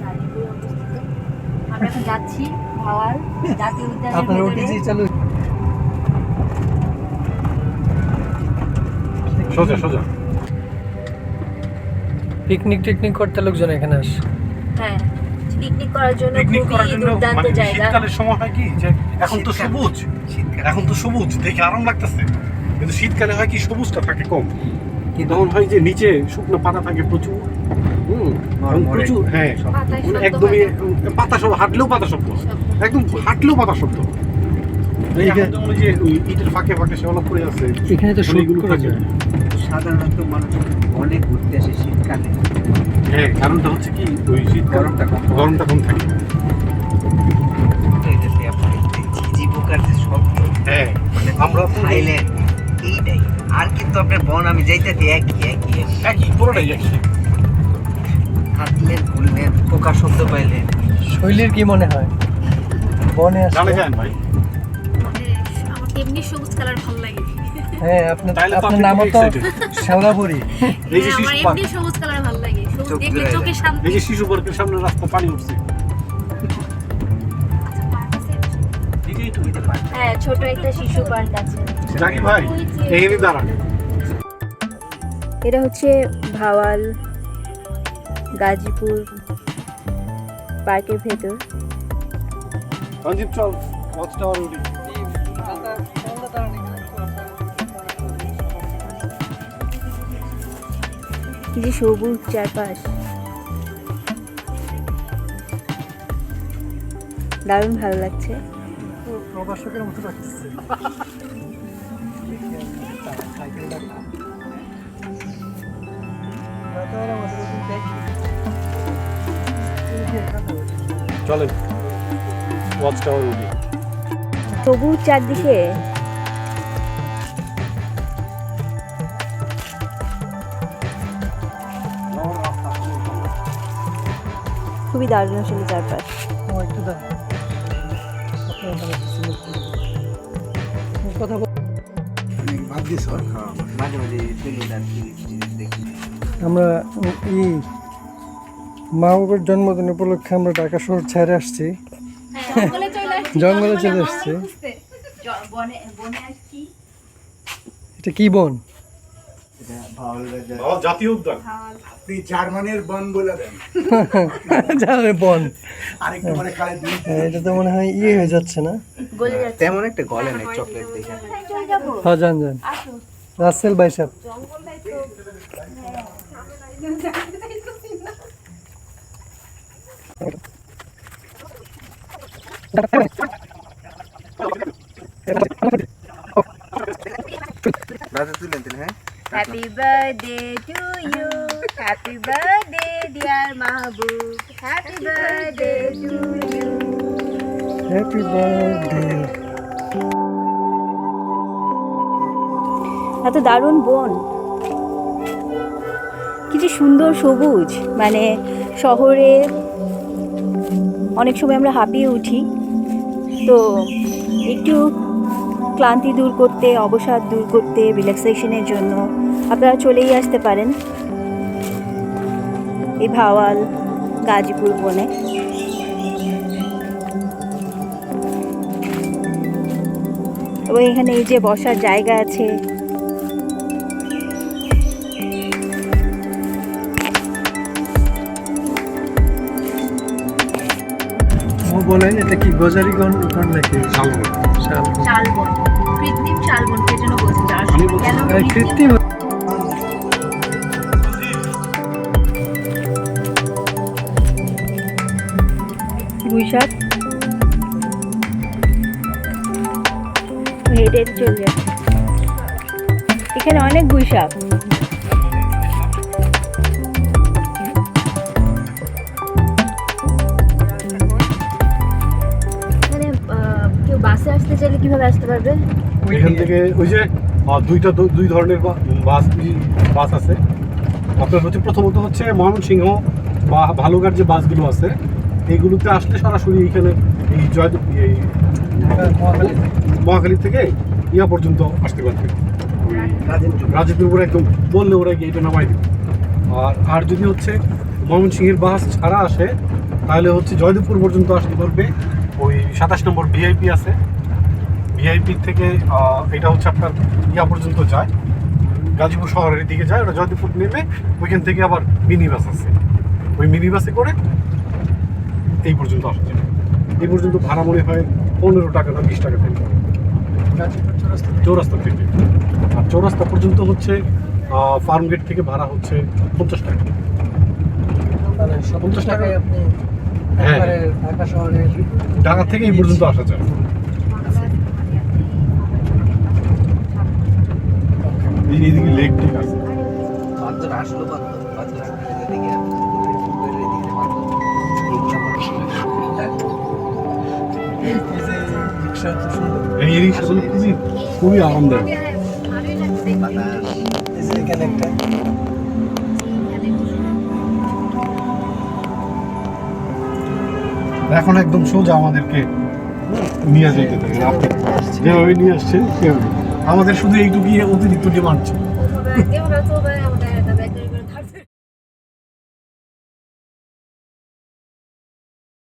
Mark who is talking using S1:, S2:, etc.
S1: গাজীপুরে অবস্থিত। আমরা এখন যাচ্ছি ভাওয়াল জাতীয় উদ্যানের
S2: আপনার
S1: ভেতরে।
S2: ওটিজি চালু।
S3: সোজা সোজা।
S2: পিকনিক টিকনিক করতে লোকজন এখানে আসে।
S1: হ্যাঁ, পিকনিক করার জন্য
S3: পিকনিক করার
S1: খুবই
S3: জন্য
S1: দুর্দান্ত
S3: মানে
S1: জায়গা।
S3: শীতকালের সময় হয় কি যে এখন তো সবুজ, এখন তো সবুজ দেখে আরাম লাগতেছে, কিন্তু শীতকালে হয় কি সবুজটা থাকে কম, তখন হয় যে নিচে শুকনো পাতা থাকে প্রচুর। প্রচুর, হ্যাঁ,
S1: পাতায় শব্দ
S3: একদমই
S1: হয়।
S3: পাতা সব হাঁটলেও পাতা শব্দ, একদম হাঁটলেও পাতা শব্দ। এই
S2: এইটা-
S3: এখন ওই যে ওই ইটের ফাঁকে ফাঁকে শেওলা পড়ে আছে,
S2: এখানে তো শুট
S3: অনেকগুলো
S2: করা
S3: থাকে।
S2: যায়।
S4: সাধারণত মানুষ অনেক ঘুরতে আসে শীতকালে।
S3: হ্যাঁ, কারণটা হচ্ছে কি ওই শীত
S4: গরমটা কম।
S3: গরমটা কম থাকে।
S4: তো এটাতে আপনার ঝিঝি পোকার যে শব্দ,
S3: হ্যাঁ,
S4: মানে
S3: আমরা
S4: থাইল্যান্ড এইটাই। আর কিন্তু আপনার বন আমি যাইতেছি একই একই একই।
S3: একই পুরোটাই একই।
S4: হাঁটলেন ঘুরলেন পোকার শব্দ পাইলেন।
S2: শৈলীর কি মনে হয় বনে
S3: জানে
S2: আসলে?
S3: যান ভাই,
S1: আমার এমনি সবুজ কালার ভালো লাগে।
S2: হ্যাঁ, আপনার
S3: তাইলে তো
S2: আপনার
S3: আপনি
S2: নামও
S3: খুবই
S2: তো
S3: excited।
S2: শ্যাওলাপুরি।
S3: এই যে
S1: আমার
S3: শিশু পার্ক,
S1: এমনি সবুজ কালার ভালো লাগে। সবুজ
S4: চোখ
S1: দেখলে
S4: জুড়ায়
S1: চোখে
S4: যায়।
S1: শান্তি।
S3: এই যে শিশু পার্কের সামনে রাস্তা পানি উঠছে। এই যে এইটুকু।
S1: হ্যাঁ, ছোট একটা শিশু পার্ক আছে।
S3: জাকি ভাই, এইখানে দাঁড়ান।
S1: এটা হচ্ছে ভাওয়াল গাজীপুর পার্কের ভেতর।
S3: রঞ্জিত চল, ওয়াচ টাওয়ার উঠি।
S1: কি যে সবুজ চারপাশ, দারুণ ভালো লাগছে।
S2: প্রবাসকের মতো লাগছে।
S3: চলেন, ওয়াচ টাওয়ার উঠি।
S1: সবুজ চারদিকে, খুবই দারুণ আসলে চারপাশ।
S2: একটু দাঁড়ান। কথা বল।
S4: হ্যাঁ, মাঝে মাঝে ফেলুন আর কি দেখি।
S2: আমরা মা বাবার জন্মদিন উপলক্ষে আমরা ঢাকা শহর ছেড়ে আসছি। জঙ্গলে চলে আসছি। এটা কি বন?
S4: এটা ভালো লাগে।
S3: ভাওয়াল জাতীয় উদ্যান।
S5: আপনি জার্মানির বন বলে দেন,
S2: জানে বন।
S5: আরেকটু পরে খালে দুই
S2: এটা তো মনে হয় ইয়ে হয়ে যাচ্ছে না?
S4: তেমন একটা গলে নাই চকলেট দেখে।
S2: হ্যাঁ, যান যান। রাসেল ভাই সাহেব,
S4: রাজা তুলেন দিলে। হ্যাঁ,
S1: happy birthday to you, happy birthday dear Mahbub, happy birthday to you.
S2: Happy birthday.
S1: এত দারুণ বন, কি যে সুন্দর সবুজ। মানে শহরে অনেক সময় আমরা হাঁপিয়ে উঠি, তো একটু ক্লান্তি দূর করতে, অবসাদ দূর করতে, রিল্যাক্সেশনের জন্য আপনারা চলেই আসতে পারেন এই ভাওয়াল গাজীপুর বনে। এবং এখানে এই যে বসার জায়গা আছে,
S2: ও বলেন এটা কি গজারি গন নাকি
S3: শালবন।
S2: শাল?
S1: শালবন, কৃত্রিম শালবন, কে যেন বলছে,
S3: আমি বলছি,
S1: কেন
S2: কৃত্রিম।
S1: গুইসাপ হেঁটে হেঁটে চলে যাচ্ছে। এখানে অনেক গুইসাপ। মানে কেউ বাসে আসতে চাইলে কিভাবে আসতে পারবে?
S3: ওইখান থেকে ওই যে দুই ধরনের বাস আছে। আপনার হচ্ছে প্রথমত হচ্ছে ময়মনসিংহ বা ভালুঘাট যে বাসগুলো আছে, এইগুলোতে আসলে সরাসরি এইখানে এই এই মহাখালী থেকে ইয়া পর্যন্ত আসতে পারবে। রাজেন্দ্রপুর একদম বললে ওরা গিয়ে এটা নামাই দেবে। আর যদি হচ্ছে ময়মনসিংহের বাস ছাড়া আসে, তাহলে হচ্ছে জয়দেবপুর পর্যন্ত আসতে পারবে। ওই 27 নম্বর ভিআইপি আছে, ভিআইপি থেকে এটা হচ্ছে আপনার ইয়া পর্যন্ত যায়, গাজীপুর শহরের দিকে যায়। ওটা জয়দেবপুর নেমে ওইখান থেকে আবার মিনি বাস আছে, ওই মিনি বাসে করে এই পর্যন্ত আসা যায়। এই পর্যন্ত ভাড়া মনে হয় 15 টাকা না 20 টাকা থেকে চৌরাস্তা থেকে। আর চৌরাস্তা পর্যন্ত হচ্ছে ফার্ম গেট থেকে ভাড়া হচ্ছে 50 টাকা। 50 টাকায়
S2: আপনি
S3: হ্যাঁ,
S2: ঢাকা শহরের
S3: ঢাকা থেকে এই পর্যন্ত আসা যায়। এইদিকে লেক ঠিক আছে।
S4: বান্দর আসলো বান্দর এদিকে
S2: রিক্সা তো সুন্দর।
S3: এই রিক্সাগুলো খুবই আরামদায়ক।
S2: এই যে এখানে একটা
S3: এখন একদম সোজা আমাদেরকে নিয়ে যাইতে থাকে, আপনি যেভাবে নিয়ে আসছেন সেভাবে। আমাদের শুধু এইটুকুই অতিরিক্ত ডিমান্ড ছিল।